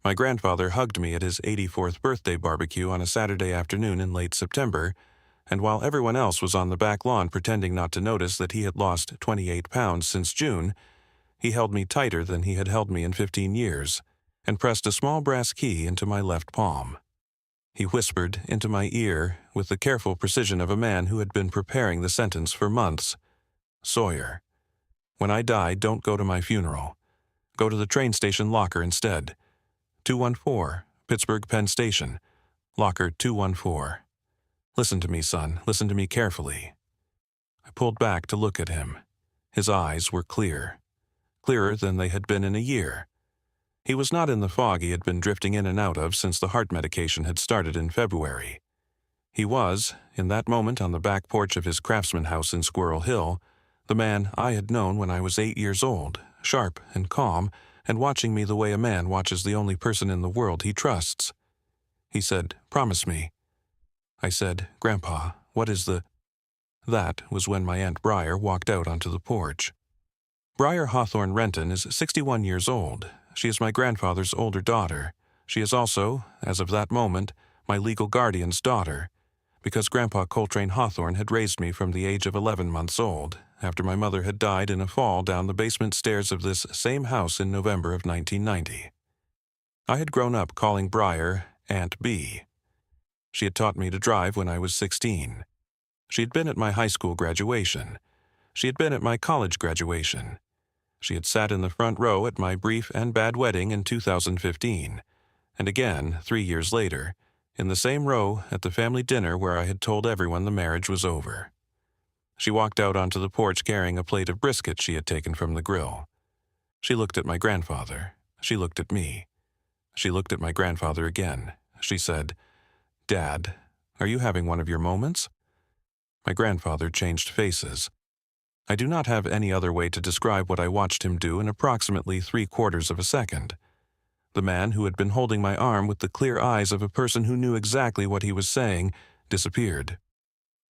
My grandfather hugged me at his 84th birthday barbecue on a Saturday afternoon in late September, and while everyone else was on the back lawn pretending not to notice that he had lost 28 pounds since June, he held me tighter than he had held me in 15 years, and pressed a small brass key into my left palm. He whispered into my ear, with the careful precision of a man who had been preparing the sentence for months, "Sawyer, when I die, don't go to my funeral. Go to the train station locker instead. 214, Pittsburgh Penn Station, locker 214. Listen to me, son. Listen to me carefully." I pulled back to look at him. His eyes were clear. Clearer than they had been in a year. He was not in the fog he had been drifting in and out of since the heart medication had started in February. He was, in that moment on the back porch of his craftsman house in Squirrel Hill, the man I had known when I was 8 years old, sharp and calm, and watching me the way a man watches the only person in the world he trusts. He said, "Promise me." I said, "Grandpa, what is the—" That was when my Aunt Briar walked out onto the porch. Briar Hawthorne Renton is 61 years old. She is my grandfather's older daughter. She is also, as of that moment, my legal guardian's daughter, because Grandpa Coltrane Hawthorne had raised me from the age of 11 months old, after my mother had died in a fall down the basement stairs of this same house in November of 1990. I had grown up calling Briar Aunt B. She had taught me to drive when I was 16. She had been at my high school graduation. She had been at my college graduation. She had sat in the front row at my brief and bad wedding in 2015, and again, 3 years later, in the same row at the family dinner where I had told everyone the marriage was over. She walked out onto the porch carrying a plate of brisket she had taken from the grill. She looked at my grandfather. She looked at me. She looked at my grandfather again. She said, "Dad, are you having one of your moments?" My grandfather changed faces. I do not have any other way to describe what I watched him do in approximately 3/4 of a second. The man who had been holding my arm with the clear eyes of a person who knew exactly what he was saying disappeared.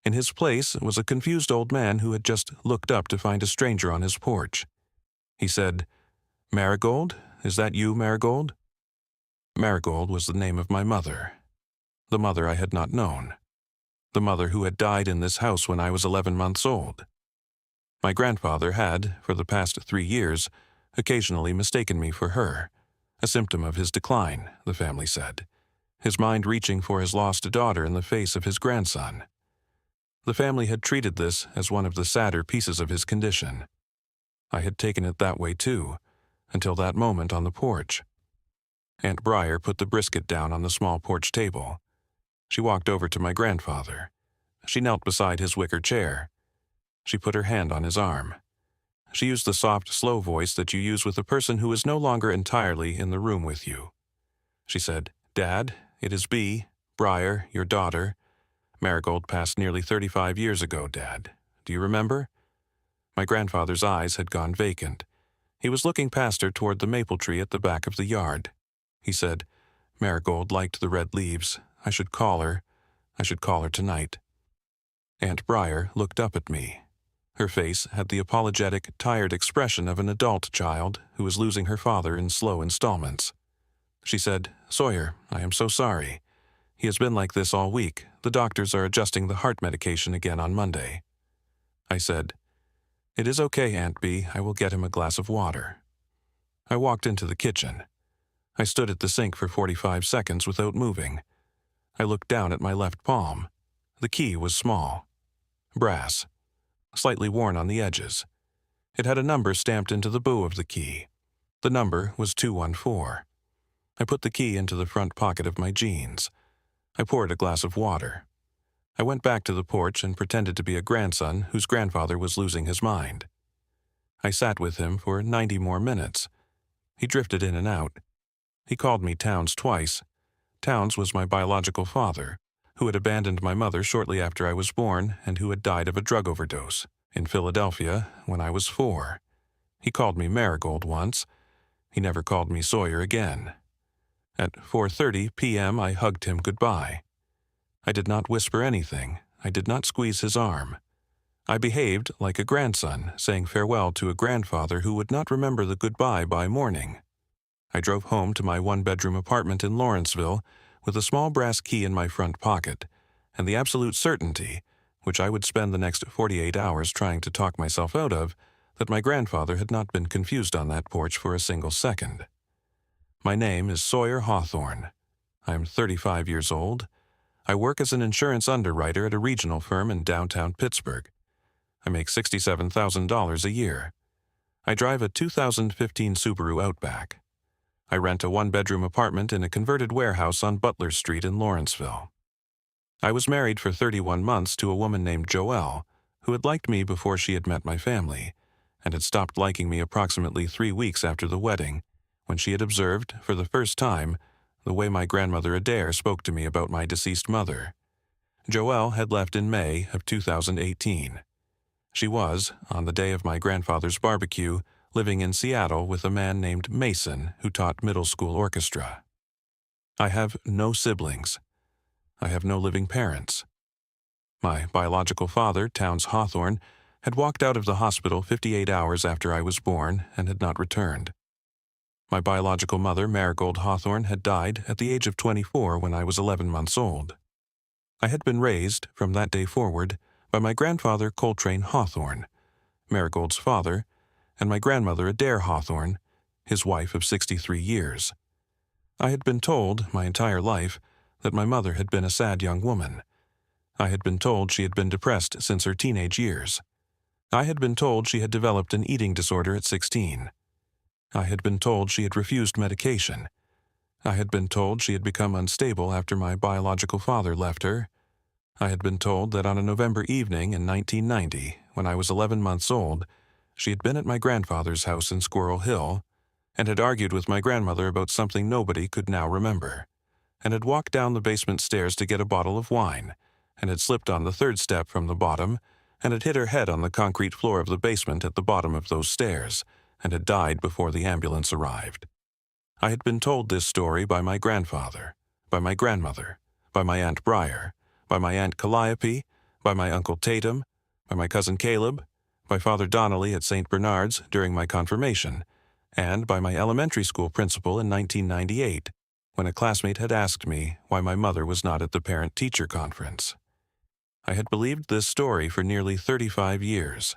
In his place was a confused old man who had just looked up to find a stranger on his porch. He said, "Marigold? Is that you, Marigold?" Marigold was the name of my mother. The mother I had not known. The mother who had died in this house when I was 11 months old. My grandfather had, for the past 3 years, occasionally mistaken me for her, a symptom of his decline, the family said, his mind reaching for his lost daughter in the face of his grandson. The family had treated this as one of the sadder pieces of his condition. I had taken it that way too, until that moment on the porch. Aunt Briar put the brisket down on the small porch table. She walked over to my grandfather. She knelt beside his wicker chair. She put her hand on his arm. She used the soft, slow voice that you use with a person who is no longer entirely in the room with you. She said, "Dad, it is B, Briar, your daughter. Marigold passed nearly 35 years ago, Dad. Do you remember?" My grandfather's eyes had gone vacant. He was looking past her toward the maple tree at the back of the yard. He said, "Marigold liked the red leaves. I should call her. I should call her tonight." Aunt Briar looked up at me. Her face had the apologetic, tired expression of an adult child who is losing her father in slow installments. She said, "Sawyer, I am so sorry. He has been like this all week. The doctors are adjusting the heart medication again on Monday." I said, "It is okay, Aunt B. I will get him a glass of water." I walked into the kitchen. I stood at the sink for 45 seconds without moving. I looked down at my left palm. The key was small. Brass. Slightly worn on the edges. It had a number stamped into the bow of the key. The number was 214. I put the key into the front pocket of my jeans. I poured a glass of water. I went back to the porch and pretended to be a grandson whose grandfather was losing his mind. I sat with him for 90 more minutes. He drifted in and out. He called me Towns twice. Towns was my biological father, who had abandoned my mother shortly after I was born and who had died of a drug overdose in Philadelphia when I was 4. He called me Marigold once. He never called me Sawyer again. At 4:30 p.m. I hugged him goodbye. I did not whisper anything. I did not squeeze his arm. I behaved like a grandson saying farewell to a grandfather who would not remember the goodbye by morning. I drove home to my one-bedroom apartment in Lawrenceville with a small brass key in my front pocket and the absolute certainty, which I would spend the next 48 hours trying to talk myself out of, that my grandfather had not been confused on that porch for a single second. My name is Sawyer Hawthorne. I am 35 years old. I work as an insurance underwriter at a regional firm in downtown Pittsburgh. I make $67,000 a year. I drive a 2015 Subaru Outback. I rent a one-bedroom apartment in a converted warehouse on Butler Street in Lawrenceville. I was married for 31 months to a woman named Joelle, who had liked me before she had met my family, and had stopped liking me approximately 3 weeks after the wedding, when she had observed, for the first time, the way my grandmother Adair spoke to me about my deceased mother. Joelle had left in May of 2018. She was, on the day of my grandfather's barbecue, living in Seattle with a man named Mason who taught middle school orchestra. I have no siblings. I have no living parents. My biological father, Towns Hawthorne, had walked out of the hospital 58 hours after I was born and had not returned. My biological mother, Marigold Hawthorne, had died at the age of 24 when I was 11 months old. I had been raised, from that day forward, by my grandfather, Coltrane Hawthorne, Marigold's father, and my grandmother, Adair Hawthorne, his wife of 63 years. I had been told, my entire life, that my mother had been a sad young woman. I had been told she had been depressed since her teenage years. I had been told she had developed an eating disorder at 16. I had been told she had refused medication. I had been told she had become unstable after my biological father left her. I had been told that on a November evening in 1990, when I was 11 months old, she had been at my grandfather's house in Squirrel Hill and had argued with my grandmother about something nobody could now remember, and had walked down the basement stairs to get a bottle of wine, and had slipped on the third step from the bottom, and had hit her head on the concrete floor of the basement at the bottom of those stairs, and had died before the ambulance arrived. I had been told this story by my grandfather, by my grandmother, by my Aunt Briar, by my Aunt Calliope, by my Uncle Tatum, by my cousin Caleb, by Father Donnelly at St. Bernard's during my confirmation, and by my elementary school principal in 1998, when a classmate had asked me why my mother was not at the parent-teacher conference. I had believed this story for nearly 35 years.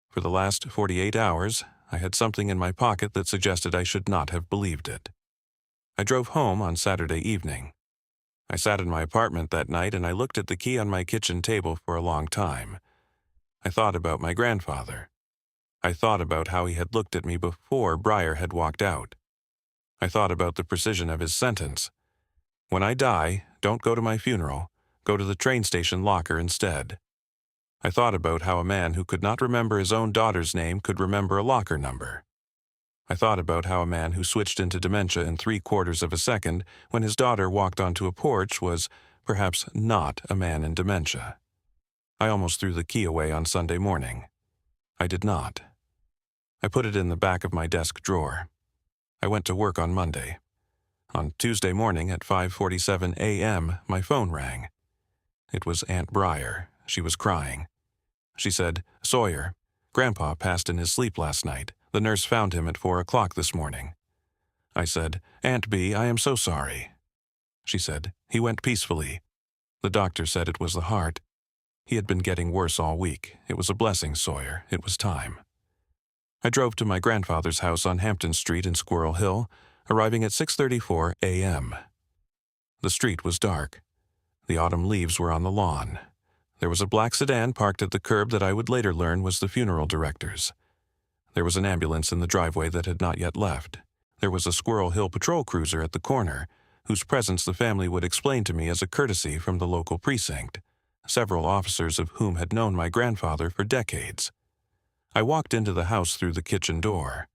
For the last 48 hours, I had something in my pocket that suggested I should not have believed it. I drove home on Saturday evening. I sat in my apartment that night and I looked at the key on my kitchen table for a long time. I thought about my grandfather. I thought about how he had looked at me before Briar had walked out. I thought about the precision of his sentence. When I die, don't go to my funeral. Go to the train station locker instead. I thought about how a man who could not remember his own daughter's name could remember a locker number. I thought about how a man who switched into dementia in 3/4 of a second when his daughter walked onto a porch was, perhaps, not a man in dementia. I almost threw the key away on Sunday morning. I did not. I put it in the back of my desk drawer. I went to work on Monday. On Tuesday morning at 5:47 a.m., my phone rang. It was Aunt Briar. She was crying. She said, "Sawyer, Grandpa passed in his sleep last night. The nurse found him at 4 o'clock this morning." I said, "Aunt B, I am so sorry." She said, "He went peacefully. The doctor said it was the heart. He had been getting worse all week. It was a blessing, Sawyer. It was time." I drove to my grandfather's house on Hampton Street in Squirrel Hill, arriving at 6:34 a.m. The street was dark. The autumn leaves were on the lawn. There was a black sedan parked at the curb that I would later learn was the funeral director's. There was an ambulance in the driveway that had not yet left. There was a Squirrel Hill patrol cruiser at the corner, whose presence the family would explain to me as a courtesy from the local precinct, several officers of whom had known my grandfather for decades. I walked into the house through the kitchen door.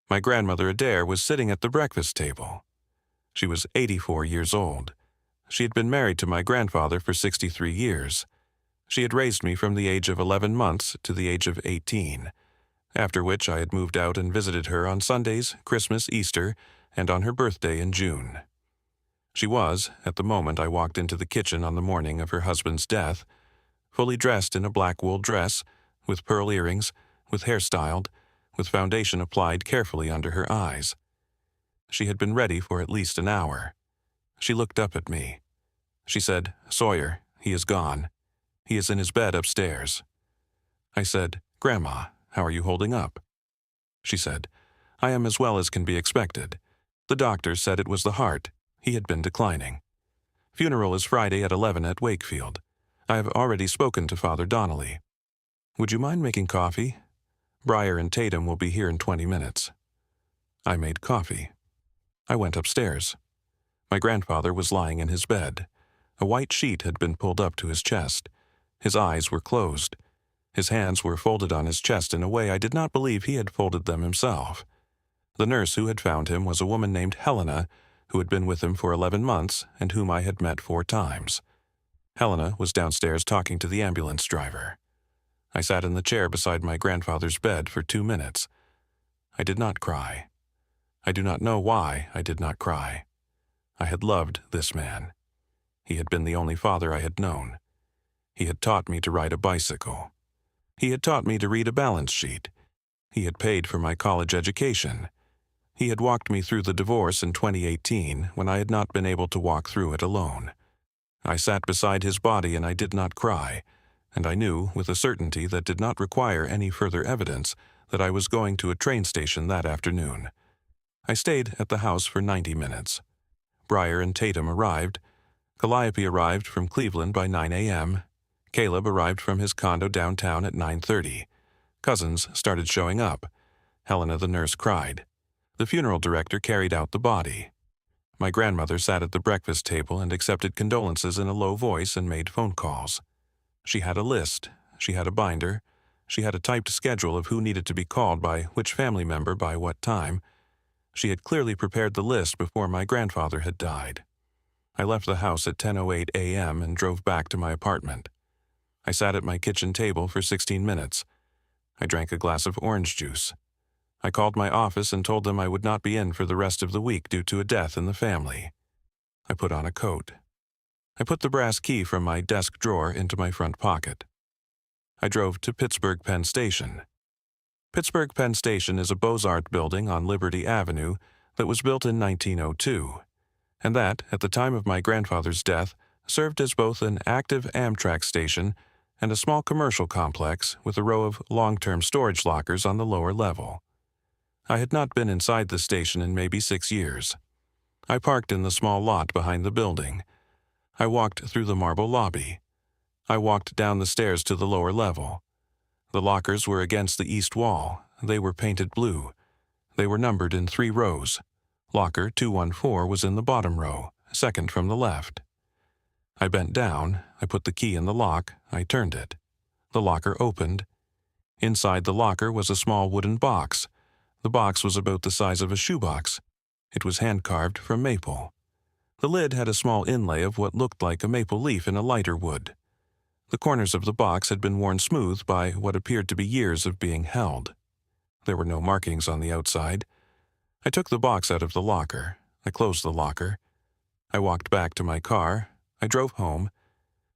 My grandmother Adair was sitting at the breakfast table. She was 84 years old. She had been married to my grandfather for 63 years. She had raised me from the age of 11 months to the age of 18, after which I had moved out and visited her on Sundays, Christmas, Easter, and on her birthday in June. She was, at the moment I walked into the kitchen on the morning of her husband's death, fully dressed in a black wool dress, with pearl earrings, with hair styled, with foundation applied carefully under her eyes. She had been ready for at least an hour. She looked up at me. She said, "Sawyer, he is gone. He is in his bed upstairs." I said, "Grandma, how are you holding up?" She said, "I am as well as can be expected. The doctor said it was the heart. He had been declining. Funeral is Friday at 11 at Wakefield. I have already spoken to Father Donnelly. Would you mind making coffee? Briar and Tatum will be here in 20 minutes. I made coffee. I went upstairs. My grandfather was lying in his bed. A white sheet had been pulled up to his chest. His eyes were closed. His hands were folded on his chest in a way I did not believe he had folded them himself. The nurse who had found him was a woman named Helena, who had been with him for 11 months and whom I had met 4 times. Helena was downstairs talking to the ambulance driver. I sat in the chair beside my grandfather's bed for 2 minutes. I did not cry. I do not know why I did not cry. I had loved this man. He had been the only father I had known. He had taught me to ride a bicycle. He had taught me to read a balance sheet. He had paid for my college education. He had walked me through the divorce in 2018 when I had not been able to walk through it alone. I sat beside his body and I did not cry, and I knew with a certainty that did not require any further evidence that I was going to a train station that afternoon. I stayed at the house for 90 minutes. Briar and Tatum arrived. Calliope arrived from Cleveland by 9 a.m. Caleb arrived from his condo downtown at 9:30. Cousins started showing up. Helena the nurse cried. The funeral director carried out the body. My grandmother sat at the breakfast table and accepted condolences in a low voice and made phone calls. She had a list. She had a binder. She had a typed schedule of who needed to be called by which family member by what time. She had clearly prepared the list before my grandfather had died. I left the house at 10:08 a.m. and drove back to my apartment. I sat at my kitchen table for 16 minutes. I drank a glass of orange juice. I called my office and told them I would not be in for the rest of the week due to a death in the family. I put on a coat. I put the brass key from my desk drawer into my front pocket. I drove to Pittsburgh Penn Station. Pittsburgh Penn Station is a Beaux-Arts building on Liberty Avenue that was built in 1902, and that, at the time of my grandfather's death, served as both an active Amtrak station and a small commercial complex with a row of long-term storage lockers on the lower level. I had not been inside the station in maybe 6 years. I parked in the small lot behind the building. I walked through the marble lobby. I walked down the stairs to the lower level. The lockers were against the east wall. They were painted blue. They were numbered in 3 rows. Locker 214 was in the bottom row, second from the left. I bent down. I put the key in the lock. I turned it. The locker opened. Inside the locker was a small wooden box. The box was about the size of a shoebox. It was hand-carved from maple. The lid had a small inlay of what looked like a maple leaf in a lighter wood. The corners of the box had been worn smooth by what appeared to be years of being held. There were no markings on the outside. I took the box out of the locker. I closed the locker. I walked back to my car. I drove home.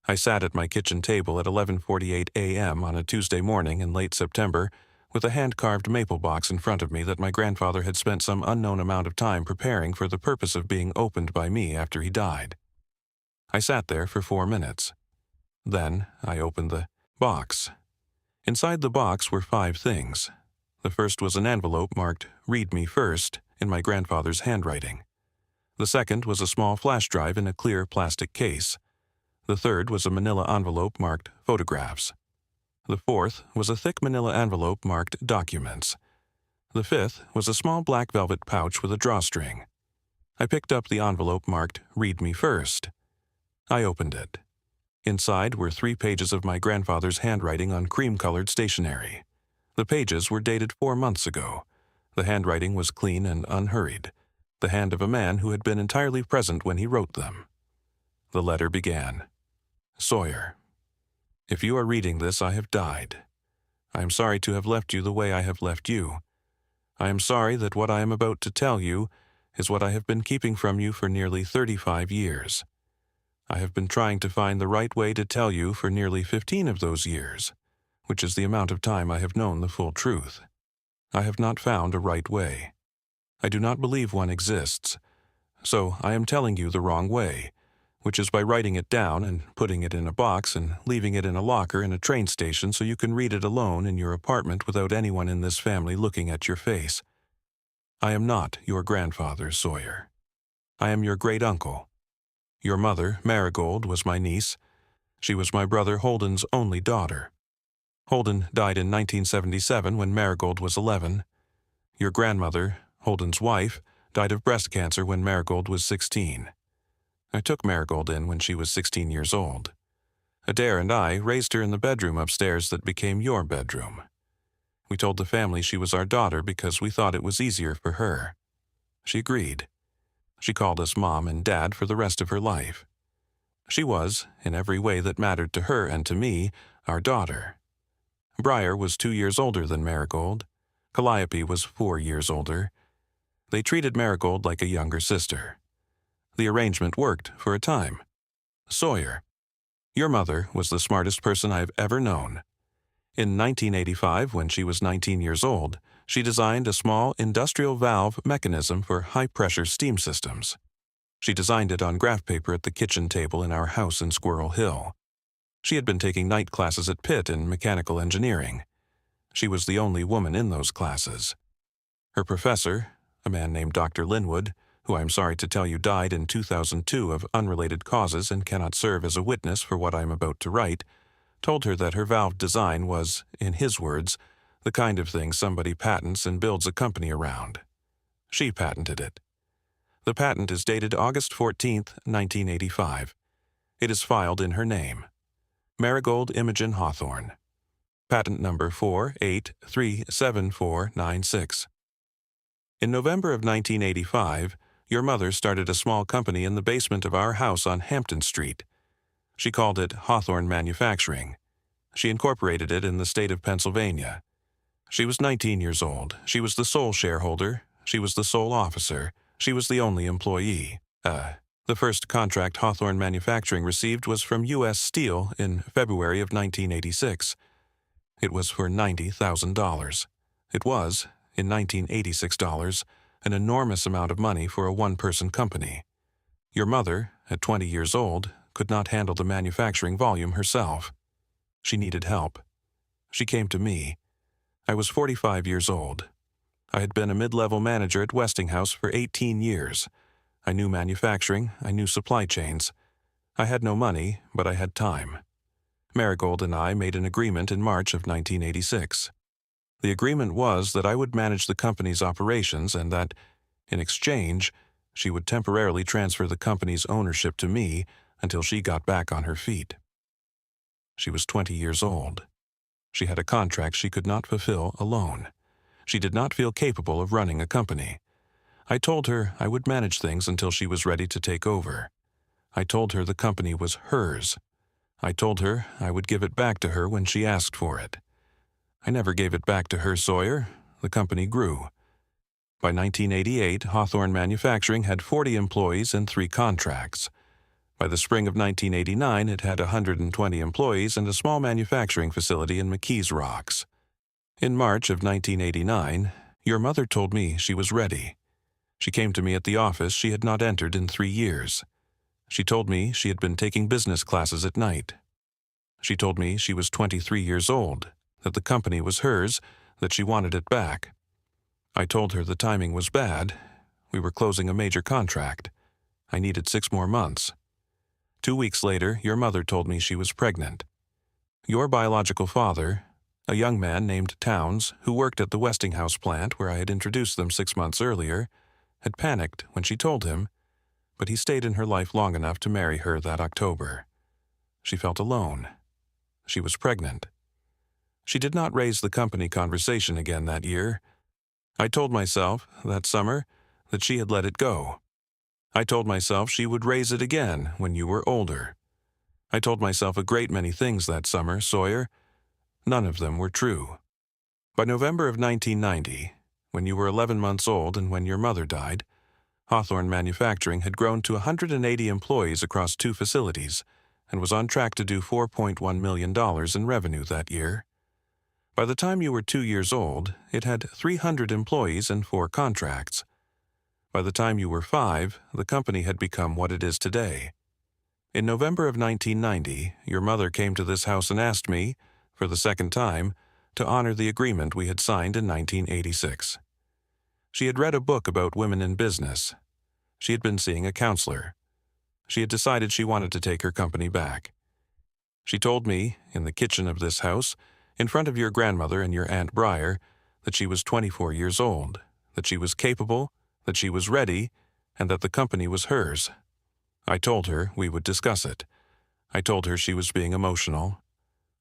I sat at my kitchen table at 11:48 a.m. on a Tuesday morning in late September with a hand-carved maple box in front of me that my grandfather had spent some unknown amount of time preparing for the purpose of being opened by me after he died. I sat there for 4 minutes. Then I opened the box. Inside the box were 5 things. The first was an envelope marked "Read Me First" in my grandfather's handwriting. The second was a small flash drive in a clear plastic case. The third was a manila envelope marked "Photographs." The fourth was a thick manila envelope marked "Documents." The fifth was a small black velvet pouch with a drawstring. I picked up the envelope marked "Read Me First." I opened it. Inside were 3 pages of my grandfather's handwriting on cream-colored stationery. The pages were dated 4 months ago. The handwriting was clean and unhurried, the hand of a man who had been entirely present when he wrote them. The letter began, "Sawyer, if you are reading this, I have died. I am sorry to have left you the way I have left you. I am sorry that what I am about to tell you is what I have been keeping from you for nearly 35 years. I have been trying to find the right way to tell you for nearly 15 of those years, which is the amount of time I have known the full truth. I have not found a right way. I do not believe one exists, so I am telling you the wrong way, which is by writing it down and putting it in a box and leaving it in a locker in a train station so you can read it alone in your apartment without anyone in this family looking at your face. I am not your grandfather, Sawyer. I am your great-uncle. Your mother, Marigold, was my niece. She was my brother Holden's only daughter. Holden died in 1977 when Marigold was 11. Your grandmother, Holden's wife, died of breast cancer when Marigold was 16. I took Marigold in when she was 16 years old. Adair and I raised her in the bedroom upstairs that became your bedroom. We told the family she was our daughter because we thought it was easier for her. She agreed. She called us Mom and Dad for the rest of her life. She was, in every way that mattered to her and to me, our daughter. Briar was 2 years older than Marigold. Calliope was 4 years older. They treated Marigold like a younger sister. The arrangement worked for a time. Sawyer, your mother was the smartest person I've ever known. In 1985, when she was 19 years old, she designed a small industrial valve mechanism for high-pressure steam systems. She designed it on graph paper at the kitchen table in our house in Squirrel Hill. She had been taking night classes at Pitt in mechanical engineering. She was the only woman in those classes. Her professor, a man named Dr. Linwood, who I'm sorry to tell you died in 2002 of unrelated causes and cannot serve as a witness for what I'm about to write, told her that her valve design was, in his words, the kind of thing somebody patents and builds a company around. She patented it. The patent is dated August 14, 1985. It is filed in her name. Marigold Imogen Hawthorne. Patent number 4837496. In November of 1985, your mother started a small company in the basement of our house on Hampton Street. She called it Hawthorne Manufacturing. She incorporated it in the state of Pennsylvania. She was 19 years old. She was the sole shareholder. She was the sole officer. She was the only employee. The first contract Hawthorne Manufacturing received was from U.S. Steel in February of 1986. It was for $90,000. It was, in 1986 dollars, an enormous amount of money for a one-person company. Your mother, at 20 years old, could not handle the manufacturing volume herself. She needed help. She came to me. I was 45 years old. I had been a mid-level manager at Westinghouse for 18 years. I knew manufacturing, I knew supply chains. I had no money, but I had time. Marigold and I made an agreement in March of 1986. The agreement was that I would manage the company's operations and that, in exchange, she would temporarily transfer the company's ownership to me until she got back on her feet. She was 20 years old. She had a contract she could not fulfill alone. She did not feel capable of running a company. I told her I would manage things until she was ready to take over. I told her the company was hers. I told her I would give it back to her when she asked for it. I never gave it back to her, Sawyer. The company grew. By 1988, Hawthorne Manufacturing had 40 employees and 3 contracts. By the spring of 1989, it had 120 employees and a small manufacturing facility in McKees Rocks. In March of 1989, your mother told me she was ready. She came to me at the office she had not entered in 3 years. She told me she had been taking business classes at night. She told me she was 23 years old, that the company was hers, that she wanted it back. I told her the timing was bad. We were closing a major contract. I needed 6 more months. 2 weeks later, your mother told me she was pregnant. Your biological father, a young man named Towns, who worked at the Westinghouse plant where I had introduced them 6 months earlier, had panicked when she told him, but he stayed in her life long enough to marry her that October. She felt alone. She was pregnant. She did not raise the company conversation again that year. I told myself, that summer, that she had let it go. I told myself she would raise it again when you were older. I told myself a great many things that summer, Sawyer. None of them were true. By November of 1990, when you were 11 months old and when your mother died, Hawthorne Manufacturing had grown to 180 employees across 2 facilities and was on track to do $4.1 million in revenue that year. By the time you were 2 years old, it had 300 employees and 4 contracts. By the time you were 5, the company had become what it is today. In November of 1990, your mother came to this house and asked me, for the second time, to honor the agreement we had signed in 1986. She had read a book about women in business. She had been seeing a counselor. She had decided she wanted to take her company back. She told me, in the kitchen of this house, in front of your grandmother and your Aunt Briar, that she was 24 years old, that she was capable, that she was ready, and that the company was hers. I told her we would discuss it. I told her she was being emotional.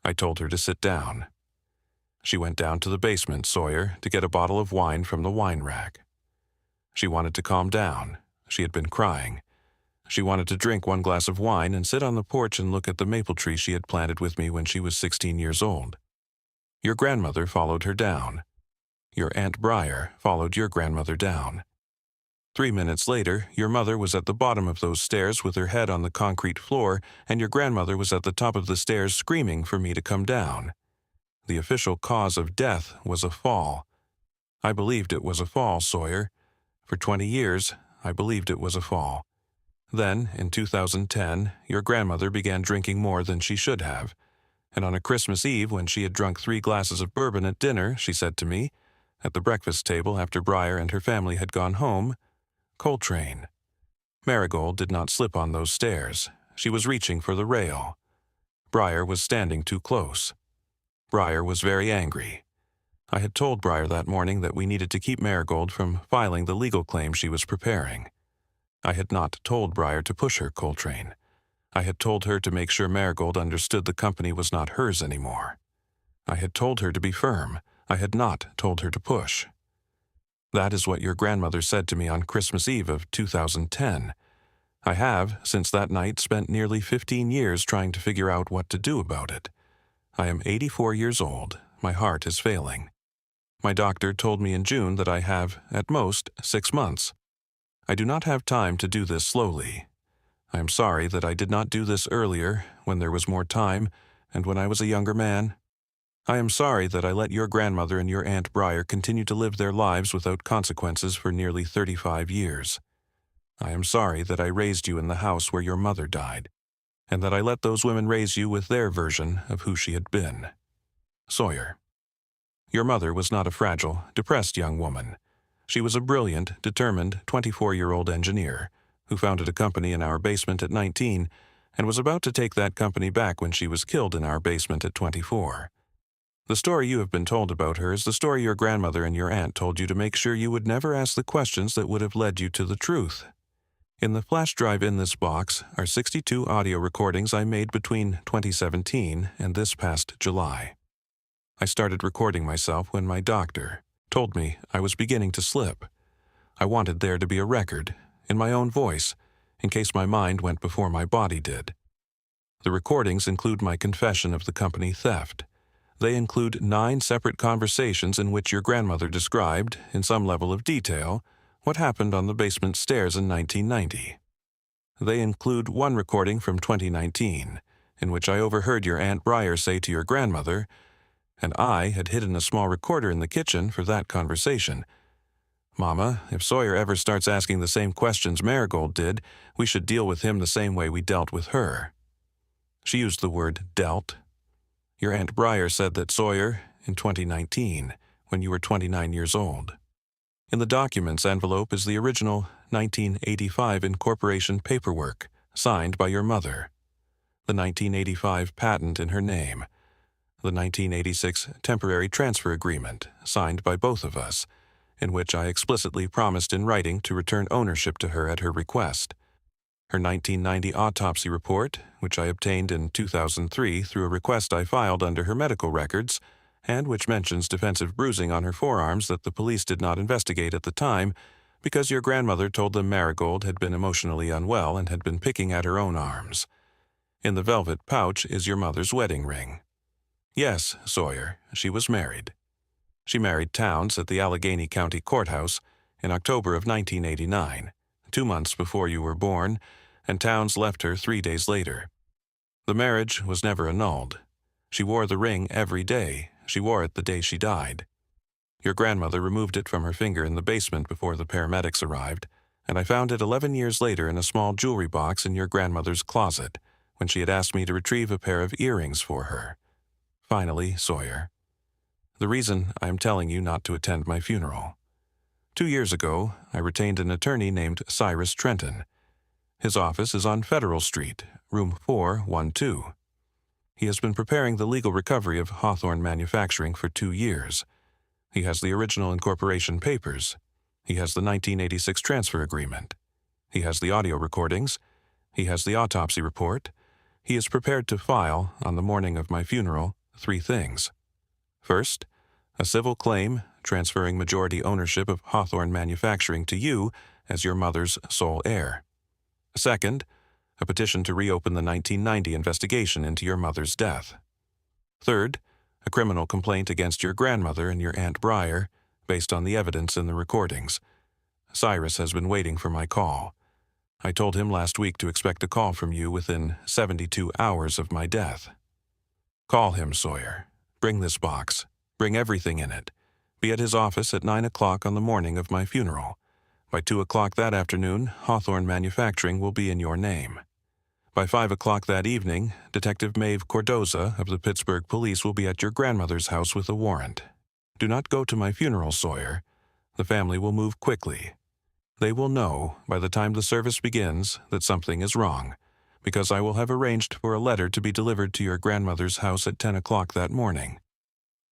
I told her to sit down. She went down to the basement, Sawyer, to get a bottle of wine from the wine rack. She wanted to calm down. She had been crying. She wanted to drink 1 glass of wine and sit on the porch and look at the maple tree she had planted with me when she was 16 years old. Your grandmother followed her down. Your Aunt Briar followed your grandmother down. 3 minutes later, your mother was at the bottom of those stairs with her head on the concrete floor, and your grandmother was at the top of the stairs screaming for me to come down. The official cause of death was a fall. I believed it was a fall, Sawyer. For 20 years, I believed it was a fall. Then, in 2010, your grandmother began drinking more than she should have, and on a Christmas Eve when she had drunk 3 glasses of bourbon at dinner, she said to me, at the breakfast table after Briar and her family had gone home, "Coltrane." Marigold did not slip on those stairs. She was reaching for the rail. Briar was standing too close. Briar was very angry. I had told Briar that morning that we needed to keep Marigold from filing the legal claim she was preparing. I had not told Briar to push her, Coltrane. I had told her to make sure Marigold understood the company was not hers anymore. I had told her to be firm. I had not told her to push. That is what your grandmother said to me on Christmas Eve of 2010. I have, since that night, spent nearly 15 years trying to figure out what to do about it. I am 84 years old. My heart is failing. My doctor told me in June that I have, at most, 6 months. I do not have time to do this slowly. I am sorry that I did not do this earlier, when there was more time, and when I was a younger man. I am sorry that I let your grandmother and your Aunt Briar continue to live their lives without consequences for nearly 35 years. I am sorry that I raised you in the house where your mother died, and that I let those women raise you with their version of who she had been. Sawyer. Your mother was not a fragile, depressed young woman. She was a brilliant, determined 24-year-old engineer who founded a company in our basement at 19 and was about to take that company back when she was killed in our basement at 24. The story you have been told about her is the story your grandmother and your aunt told you to make sure you would never ask the questions that would have led you to the truth. In the flash drive in this box are 62 audio recordings I made between 2017 and this past July. I started recording myself when my doctor told me I was beginning to slip. I wanted there to be a record, in my own voice, in case my mind went before my body did. The recordings include my confession of the company theft. They include 9 separate conversations in which your grandmother described, in some level of detail, what happened on the basement stairs in 1990. They include 1 recording from 2019, in which I overheard your Aunt Briar say to your grandmother, and I had hidden a small recorder in the kitchen for that conversation, "Mama, if Sawyer ever starts asking the same questions Marigold did, we should deal with him the same way we dealt with her." She used the word dealt. Your Aunt Briar said that Sawyer, in 2019, when you were 29 years old. In the documents envelope is the original 1985 incorporation paperwork, signed by your mother. The 1985 patent in her name. The 1986 temporary transfer agreement, signed by both of us, in which I explicitly promised in writing to return ownership to her at her request. Her 1990 autopsy report, which I obtained in 2003 through a request I filed under her medical records, and which mentions defensive bruising on her forearms that the police did not investigate at the time because your grandmother told them Marigold had been emotionally unwell and had been picking at her own arms. In the velvet pouch is your mother's wedding ring. Yes, Sawyer, she was married. She married Towns at the Allegheny County Courthouse in October of 1989, 2 months before you were born, and Towns left her 3 days later. The marriage was never annulled. She wore the ring every day. She wore it the day she died. Your grandmother removed it from her finger in the basement before the paramedics arrived. and I found it 11 years later in a small jewelry box in your grandmother's closet, when she had asked me to retrieve a pair of earrings for her. Finally, Sawyer. The reason I am telling you not to attend my funeral. 2 years ago, I retained an attorney named Cyrus Trenton. His office is on Federal Street, room 412. He has been preparing the legal recovery of Hawthorne Manufacturing for 2 years. He has the original incorporation papers. He has the 1986 transfer agreement. He has the audio recordings. He has the autopsy report. He is prepared to file, on the morning of my funeral, 3 things. First, a civil claim transferring majority ownership of Hawthorne Manufacturing to you as your mother's sole heir. Second, a petition to reopen the 1990 investigation into your mother's death. Third, a criminal complaint against your grandmother and your Aunt Briar, based on the evidence in the recordings. Cyrus has been waiting for my call. I told him last week to expect a call from you within 72 hours of my death. Call him, Sawyer. Bring this box. Bring everything in it. Be at his office at 9 o'clock on the morning of my funeral. By 2 o'clock that afternoon, Hawthorne Manufacturing will be in your name. By 5 o'clock that evening, Detective Maeve Cordoza of the Pittsburgh Police will be at your grandmother's house with a warrant. Do not go to my funeral, Sawyer. The family will move quickly. They will know, by the time the service begins, that something is wrong, because I will have arranged for a letter to be delivered to your grandmother's house at 10 o'clock that morning.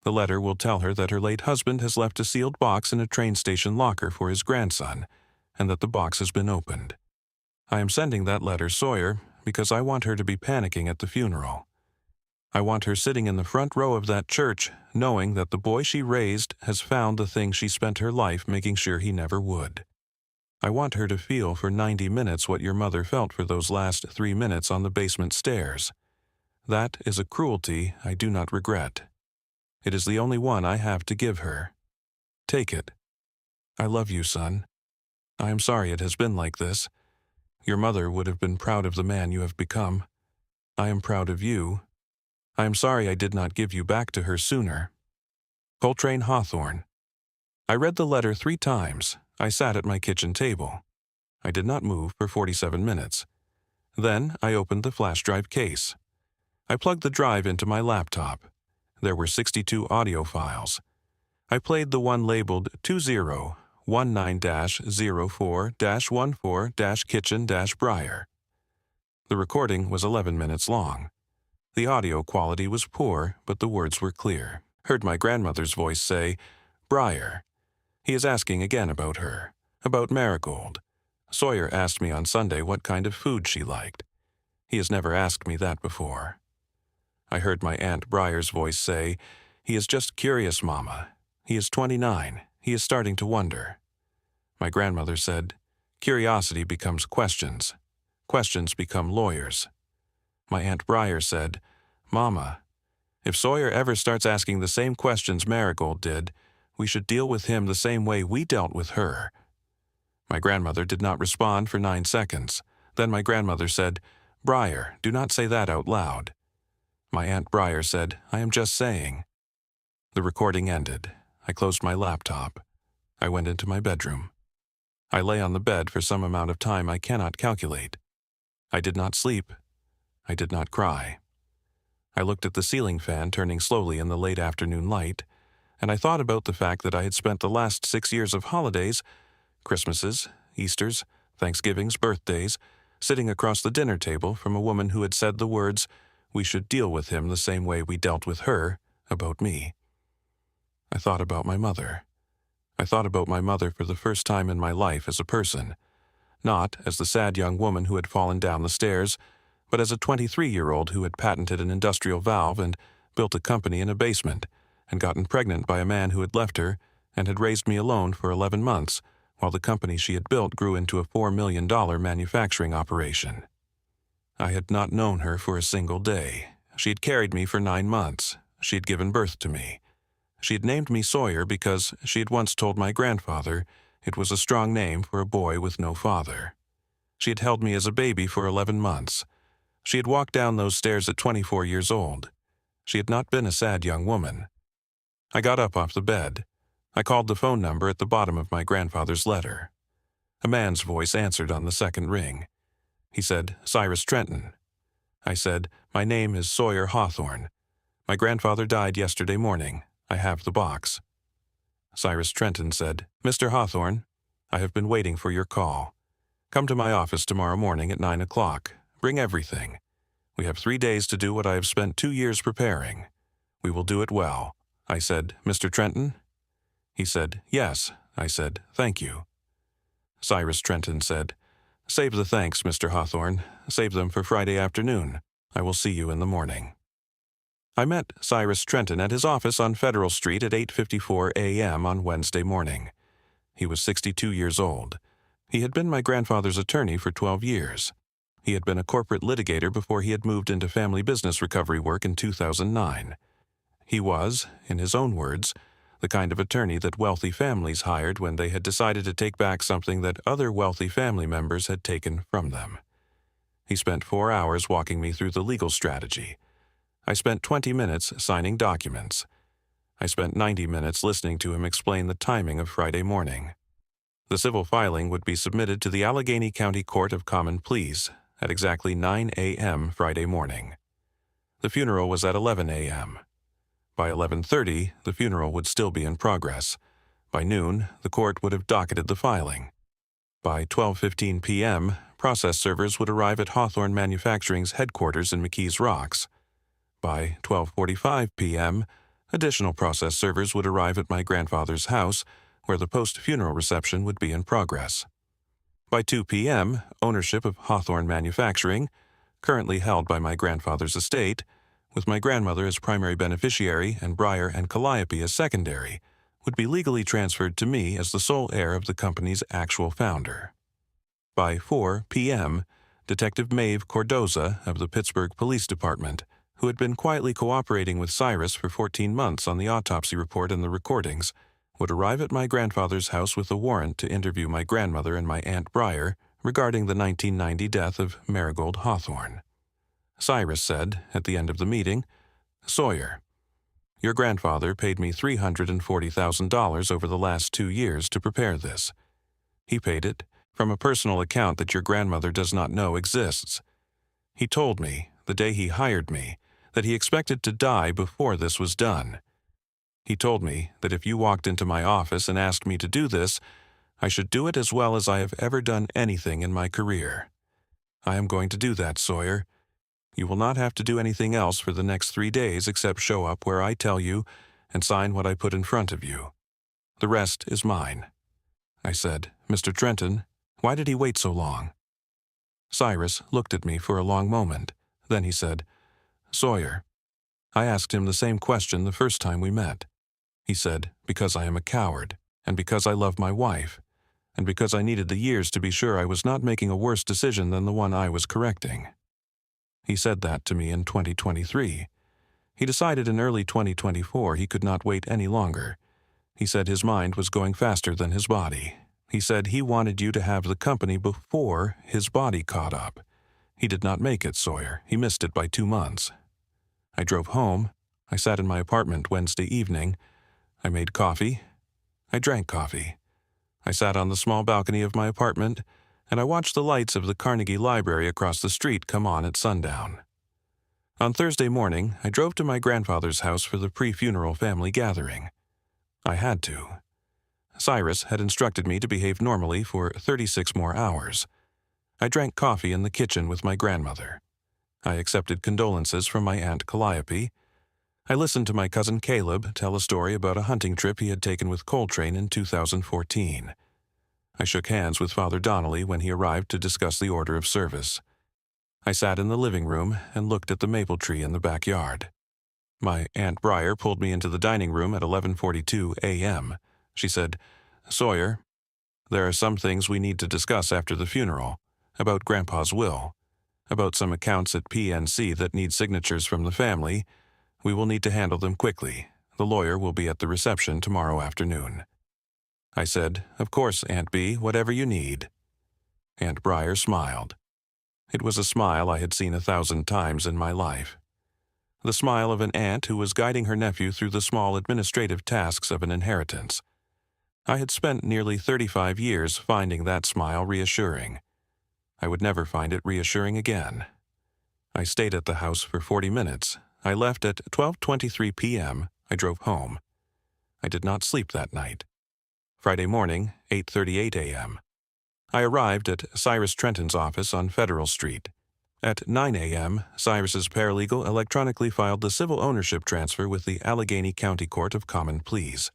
The letter will tell her that her late husband has left a sealed box in a train station locker for his grandson, and that the box has been opened. I am sending that letter, Sawyer, because I want her to be panicking at the funeral. I want her sitting in the front row of that church, knowing that the boy she raised has found the thing she spent her life making sure he never would. I want her to feel for 90 minutes what your mother felt for those last 3 minutes on the basement stairs. That is a cruelty I do not regret. It is the only one I have to give her. Take it. I love you, son. I am sorry it has been like this. Your mother would have been proud of the man you have become. I am proud of you. I am sorry I did not give you back to her sooner. Coltrane Hawthorne. I read the letter 3 times. I sat at my kitchen table. I did not move for 47 minutes. Then I opened the flash drive case. I plugged the drive into my laptop. There were 62 audio files. I played the one labeled 2019-04-14-Kitchen-Briar. The recording was 11 minutes long. The audio quality was poor, but the words were clear. Heard my grandmother's voice say, "Briar." He is asking again about her, about Marigold. Sawyer asked me on Sunday what kind of food she liked. He has never asked me that before. I heard my Aunt Briar's voice say, "He is just curious, Mama. He is 29. He is starting to wonder." My grandmother said, "Curiosity becomes questions. Questions become lawyers." My Aunt Briar said, "Mama, if Sawyer ever starts asking the same questions Marigold did, we should deal with him the same way we dealt with her." My grandmother did not respond for 9 seconds. Then my grandmother said, "Briar, do not say that out loud." My Aunt Briar said, "I am just saying." The recording ended. I closed my laptop. I went into my bedroom. I lay on the bed for some amount of time I cannot calculate. I did not sleep. I did not cry. I looked at the ceiling fan turning slowly in the late afternoon light, and I thought about the fact that I had spent the last 6 years of holidays, Christmases, Easters, Thanksgivings, birthdays, sitting across the dinner table from a woman who had said the words, "We should deal with him the same way we dealt with her," about me. I thought about my mother. I thought about my mother for the first time in my life as a person, not as the sad young woman who had fallen down the stairs, but as a 23-year-old who had patented an industrial valve and built a company in a basement, and gotten pregnant by a man who had left her and had raised me alone for 11 months, while the company she had built grew into a $4 million manufacturing operation. I had not known her for a single day. She had carried me for 9 months. She had given birth to me. She had named me Sawyer because she had once told my grandfather it was a strong name for a boy with no father. She had held me as a baby for 11 months. She had walked down those stairs at 24 years old. She had not been a sad young woman. I got up off the bed. I called the phone number at the bottom of my grandfather's letter. A man's voice answered on the second ring. He said, "Cyrus Trenton." I said, "My name is Sawyer Hawthorne. My grandfather died yesterday morning. I have the box." Cyrus Trenton said, "Mr. Hawthorne, I have been waiting for your call. Come to my office tomorrow morning at 9 o'clock. Bring everything. We have 3 days to do what I have spent 2 years preparing. We will do it well." I said, "Mr. Trenton?" He said, "Yes." I said, "Thank you." Cyrus Trenton said, "Save the thanks, Mr. Hawthorne. Save them for Friday afternoon. I will see you in the morning." I met Cyrus Trenton at his office on Federal Street at 8:54 a.m. on Wednesday morning. He was 62 years old. He had been my grandfather's attorney for 12 years. He had been a corporate litigator before he had moved into family business recovery work in 2009. He was, in his own words, the kind of attorney that wealthy families hired when they had decided to take back something that other wealthy family members had taken from them. He spent 4 hours walking me through the legal strategy. I spent 20 minutes signing documents. I spent 90 minutes listening to him explain the timing of Friday morning. The civil filing would be submitted to the Allegheny County Court of Common Pleas at exactly 9 a.m. Friday morning. The funeral was at 11 a.m. By 11:30, the funeral would still be in progress. By noon, the court would have docketed the filing. By 12:15 p.m., process servers would arrive at Hawthorne Manufacturing's headquarters in McKees Rocks. By 12:45 p.m., additional process servers would arrive at my grandfather's house, where the post-funeral reception would be in progress. By 2 p.m., ownership of Hawthorne Manufacturing, currently held by my grandfather's estate, with my grandmother as primary beneficiary and Briar and Calliope as secondary, would be legally transferred to me as the sole heir of the company's actual founder. By 4 p.m., Detective Maeve Cordoza of the Pittsburgh Police Department, who had been quietly cooperating with Cyrus for 14 months on the autopsy report and the recordings, would arrive at my grandfather's house with a warrant to interview my grandmother and my Aunt Briar regarding the 1990 death of Marigold Hawthorne. Cyrus said, at the end of the meeting, "Sawyer, your grandfather paid me $340,000 over the last 2 years to prepare this. He paid it from a personal account that your grandmother does not know exists. He told me, the day he hired me, that he expected to die before this was done. He told me that if you walked into my office and asked me to do this, I should do it as well as I have ever done anything in my career. I am going to do that, Sawyer. You will not have to do anything else for the next 3 days except show up where I tell you and sign what I put in front of you. The rest is mine." I said, "Mr. Trenton, why did he wait so long?" Cyrus looked at me for a long moment. Then he said, "Sawyer, I asked him the same question the first time we met. He said, because I am a coward, and because I love my wife, and because I needed the years to be sure I was not making a worse decision than the one I was correcting." He said that to me in 2023. He decided in early 2024 he could not wait any longer. He said his mind was going faster than his body. He said he wanted you to have the company before his body caught up. He did not make it, Sawyer. He missed it by 2 months. I drove home. I sat in my apartment Wednesday evening. I made coffee. I drank coffee. I sat on the small balcony of my apartment, and I watched the lights of the Carnegie Library across the street come on at sundown. On Thursday morning, I drove to my grandfather's house for the pre-funeral family gathering. I had to. Cyrus had instructed me to behave normally for 36 more hours. I drank coffee in the kitchen with my grandmother. I accepted condolences from my Aunt Calliope. I listened to my cousin Caleb tell a story about a hunting trip he had taken with Coltrane in 2014. I shook hands with Father Donnelly when he arrived to discuss the order of service. I sat in the living room and looked at the maple tree in the backyard. My Aunt Briar pulled me into the dining room at 11:42 a.m. She said, "Sawyer, there are some things we need to discuss after the funeral, about Grandpa's will, about some accounts at PNC that need signatures from the family. We will need to handle them quickly. The lawyer will be at the reception tomorrow afternoon." I said, "Of course, Aunt B, whatever you need." Aunt Briar smiled. It was a smile I had seen 1,000 times in my life. The smile of an aunt who was guiding her nephew through the small administrative tasks of an inheritance. I had spent nearly 35 years finding that smile reassuring. I would never find it reassuring again. I stayed at the house for 40 minutes. I left at 12:23 p.m. I drove home. I did not sleep that night. Friday morning, 8:38 a.m. I arrived at Cyrus Trenton's office on Federal Street. At 9 a.m., Cyrus's paralegal electronically filed the civil ownership transfer with the Allegheny County Court of Common Pleas.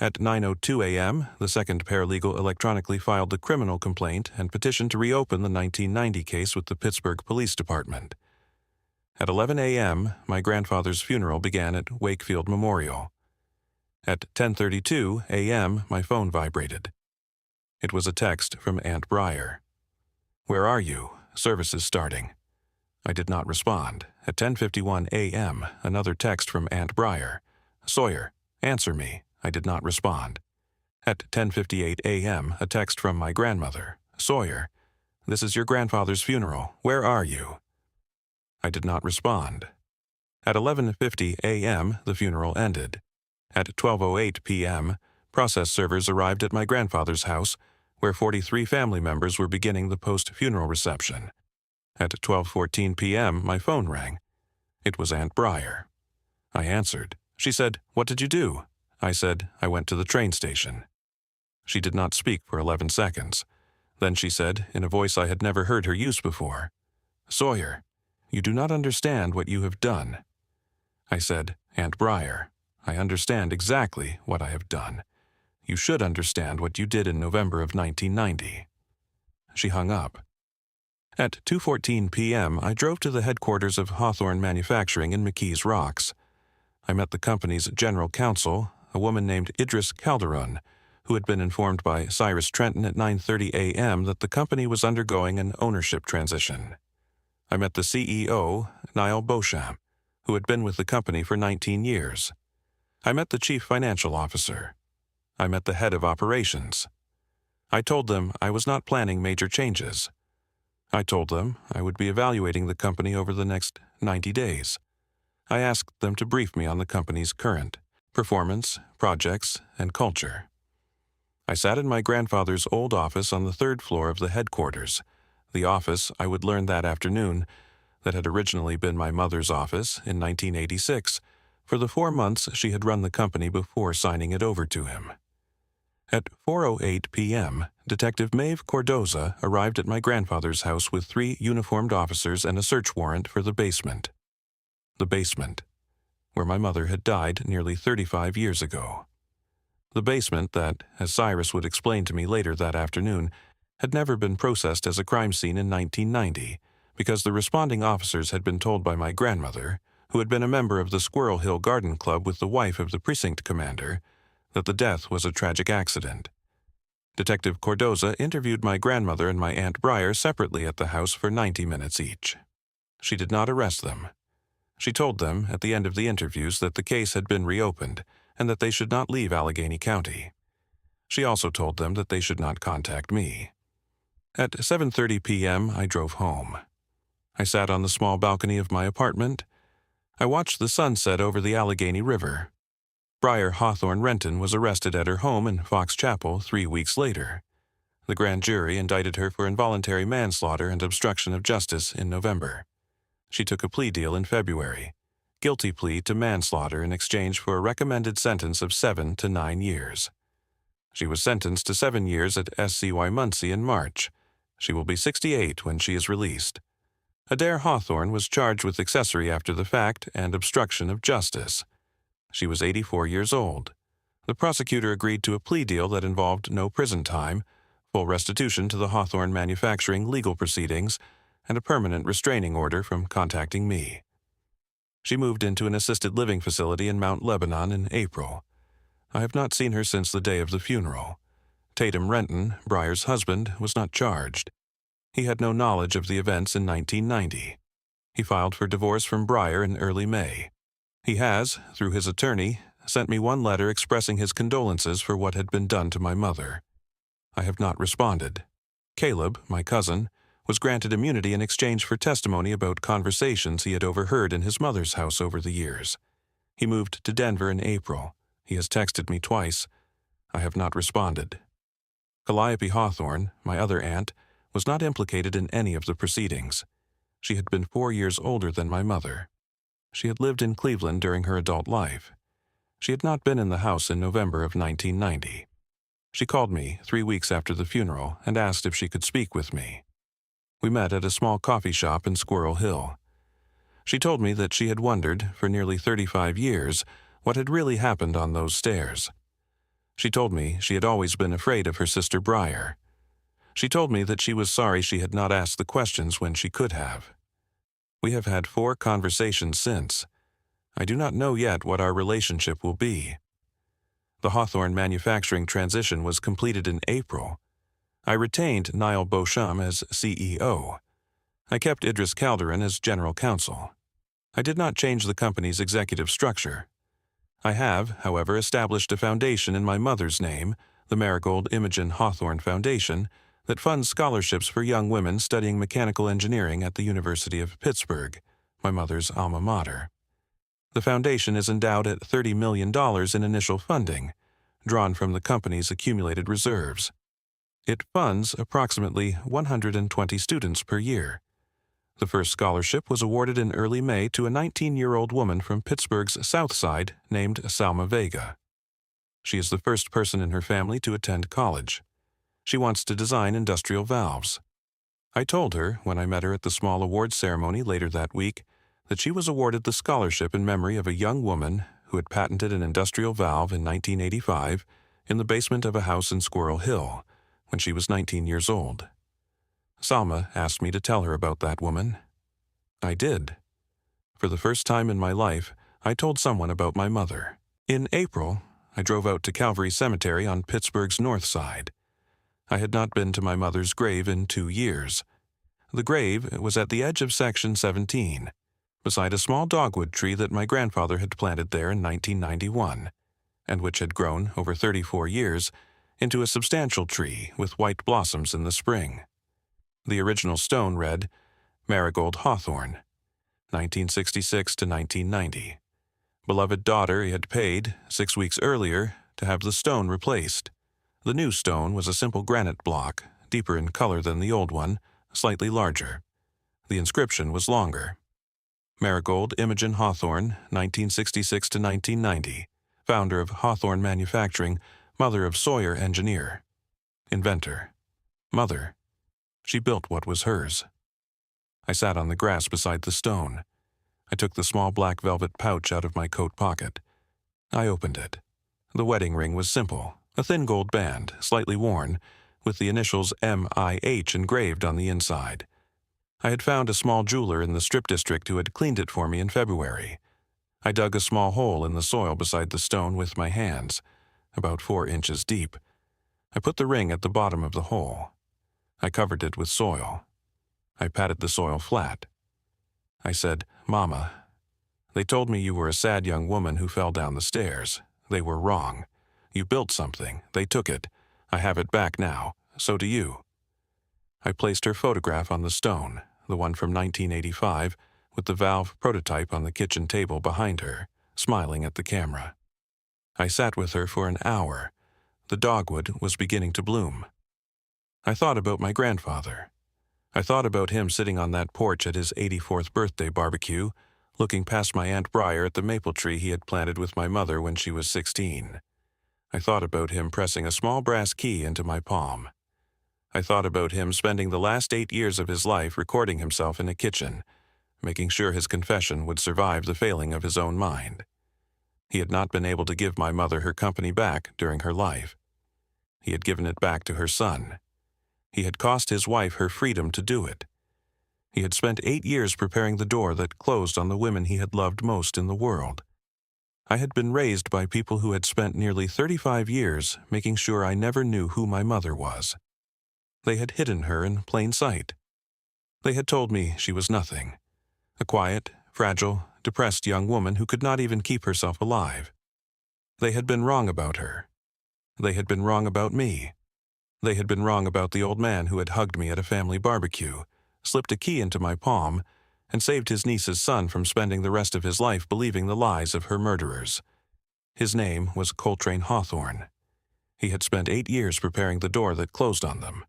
At 9:02 a.m., the second paralegal electronically filed the criminal complaint and petitioned to reopen the 1990 case with the Pittsburgh Police Department. At 11 a.m., my grandfather's funeral began at Wakefield Memorial. At 10:32 a.m., my phone vibrated. It was a text from Aunt Briar. "Where are you? Service is starting." I did not respond. At 10:51 a.m., another text from Aunt Briar. "Sawyer, answer me." I did not respond. At 10:58 a.m., a text from my grandmother. "Sawyer, this is your grandfather's funeral. Where are you?" I did not respond. At 11:50 a.m., the funeral ended. At 12:08 p.m., process servers arrived at my grandfather's house, where 43 family members were beginning the post-funeral reception. At 12:14 p.m., my phone rang. It was Aunt Briar. I answered. She said, "What did you do?" I said, "I went to the train station." She did not speak for 11 seconds. Then she said, in a voice I had never heard her use before, "Sawyer, you do not understand what you have done." I said, "Aunt Briar, I understand exactly what I have done. You should understand what you did in November of 1990. She hung up. At 2:14 p.m., I drove to the headquarters of Hawthorne Manufacturing in McKees Rocks. I met the company's general counsel, a woman named Idris Calderon, who had been informed by Cyrus Trenton at 9:30 a.m. that the company was undergoing an ownership transition. I met the CEO, Niall Beauchamp, who had been with the company for 19 years. I met the chief financial officer. I met the head of operations. I told them I was not planning major changes. I told them I would be evaluating the company over the next 90 days. I asked them to brief me on the company's current performance, projects, and culture. I sat in my grandfather's old office on the 3rd floor of the headquarters, the office, I would learn that afternoon, that had originally been my mother's office in 1986, for the 4 months she had run the company before signing it over to him. At 4:08 p.m., Detective Maeve Cordoza arrived at my grandfather's house with 3 uniformed officers and a search warrant for the basement. The basement, where my mother had died nearly 35 years ago. The basement that, as Cyrus would explain to me later that afternoon, had never been processed as a crime scene in 1990, because the responding officers had been told by my grandmother, who had been a member of the Squirrel Hill Garden Club with the wife of the precinct commander, that the death was a tragic accident. Detective Cordoza interviewed my grandmother and my Aunt Briar separately at the house for 90 minutes each. She did not arrest them. She told them, at the end of the interviews, that the case had been reopened and that they should not leave Allegheny County. She also told them that they should not contact me. At 7:30 p.m., I drove home. I sat on the small balcony of my apartment. I watched the sun set over the Allegheny River. Briar Hawthorne Renton was arrested at her home in Fox Chapel 3 weeks later. The grand jury indicted her for involuntary manslaughter and obstruction of justice in November. She took a plea deal in February, guilty plea to manslaughter in exchange for a recommended sentence of 7 to 9 years. She was sentenced to 7 years at SCY Muncie in March. She will be 68 when she is released. Adair Hawthorne was charged with accessory after the fact and obstruction of justice. She was 84 years old. The prosecutor agreed to a plea deal that involved no prison time, full restitution to the Hawthorne Manufacturing legal proceedings, and a permanent restraining order from contacting me. She moved into an assisted living facility in Mount Lebanon in April. I have not seen her since the day of the funeral. Tatum Renton, Briar's husband, was not charged. He had no knowledge of the events in 1990. He filed for divorce from Briar in early May. He has, through his attorney, sent me one letter expressing his condolences for what had been done to my mother. I have not responded. Caleb, my cousin, was granted immunity in exchange for testimony about conversations he had overheard in his mother's house over the years. He moved to Denver in April. He has texted me twice. I have not responded. Calliope Hawthorne, my other aunt, was not implicated in any of the proceedings. She had been 4 years older than my mother. She had lived in Cleveland during her adult life. She had not been in the house in November of 1990. She called me 3 weeks after the funeral and asked if she could speak with me. We met at a small coffee shop in Squirrel Hill. She told me that she had wondered, for nearly 35 years, what had really happened on those stairs. She told me she had always been afraid of her sister Briar. She told me that she was sorry she had not asked the questions when she could have. We have had 4 conversations since. I do not know yet what our relationship will be. The Hawthorne manufacturing transition was completed in April. I retained Niall Beauchamp as CEO. I kept Idris Calderon as general counsel. I did not change the company's executive structure. I have, however, established a foundation in my mother's name, the Marigold Imogen Hawthorne Foundation, that funds scholarships for young women studying mechanical engineering at the University of Pittsburgh, my mother's alma mater. The foundation is endowed at $30 million in initial funding, drawn from the company's accumulated reserves. It funds approximately 120 students per year. The first scholarship was awarded in early May to a 19-year-old woman from Pittsburgh's South Side named Salma Vega. She is the first person in her family to attend college. She wants to design industrial valves. I told her, when I met her at the small awards ceremony later that week, that she was awarded the scholarship in memory of a young woman who had patented an industrial valve in 1985 in the basement of a house in Squirrel Hill when she was 19 years old. Salma asked me to tell her about that woman. I did. For the first time in my life, I told someone about my mother. In April, I drove out to Calvary Cemetery on Pittsburgh's north side. I had not been to my mother's grave in 2 years. The grave was at the edge of Section 17, beside a small dogwood tree that my grandfather had planted there in 1991, and which had grown, over 34 years, into a substantial tree with white blossoms in the spring. The original stone read, Marigold Hawthorne, 1966 to 1990. Beloved daughter had paid, 6 weeks earlier, to have the stone replaced. The new stone was a simple granite block, deeper in color than the old one, slightly larger. The inscription was longer. Marigold Imogen Hawthorne, 1966 to 1990, founder of Hawthorne Manufacturing, mother of Sawyer engineer. Inventor. Mother. She built what was hers. I sat on the grass beside the stone. I took the small black velvet pouch out of my coat pocket. I opened it. The wedding ring was simple, a thin gold band, slightly worn, with the initials M.I.H. engraved on the inside. I had found a small jeweler in the Strip District who had cleaned it for me in February. I dug a small hole in the soil beside the stone with my hands, about 4 inches deep. I put the ring at the bottom of the hole. I covered it with soil. I patted the soil flat. I said, Mama, they told me you were a sad young woman who fell down the stairs. They were wrong. You built something. They took it. I have it back now. So do you. I placed her photograph on the stone, the one from 1985, with the valve prototype on the kitchen table behind her, smiling at the camera. I sat with her for an hour. The dogwood was beginning to bloom. I thought about my grandfather. I thought about him sitting on that porch at his 84th birthday barbecue, looking past my Aunt Briar at the maple tree he had planted with my mother when she was 16. I thought about him pressing a small brass key into my palm. I thought about him spending the last 8 years of his life recording himself in a kitchen, making sure his confession would survive the failing of his own mind. He had not been able to give my mother her company back during her life. He had given it back to her son. He had cost his wife her freedom to do it. He had spent 8 years preparing the door that closed on the women he had loved most in the world. I had been raised by people who had spent nearly 35 years making sure I never knew who my mother was. They had hidden her in plain sight. They had told me she was nothing, a quiet, fragile, depressed young woman who could not even keep herself alive. They had been wrong about her. They had been wrong about me. They had been wrong about the old man who had hugged me at a family barbecue, slipped a key into my palm, and saved his niece's son from spending the rest of his life believing the lies of her murderers. His name was Coltrane Hawthorne. He had spent 8 years preparing the door that closed on them.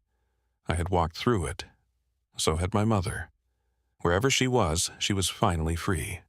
I had walked through it. So had my mother. Wherever she was finally free.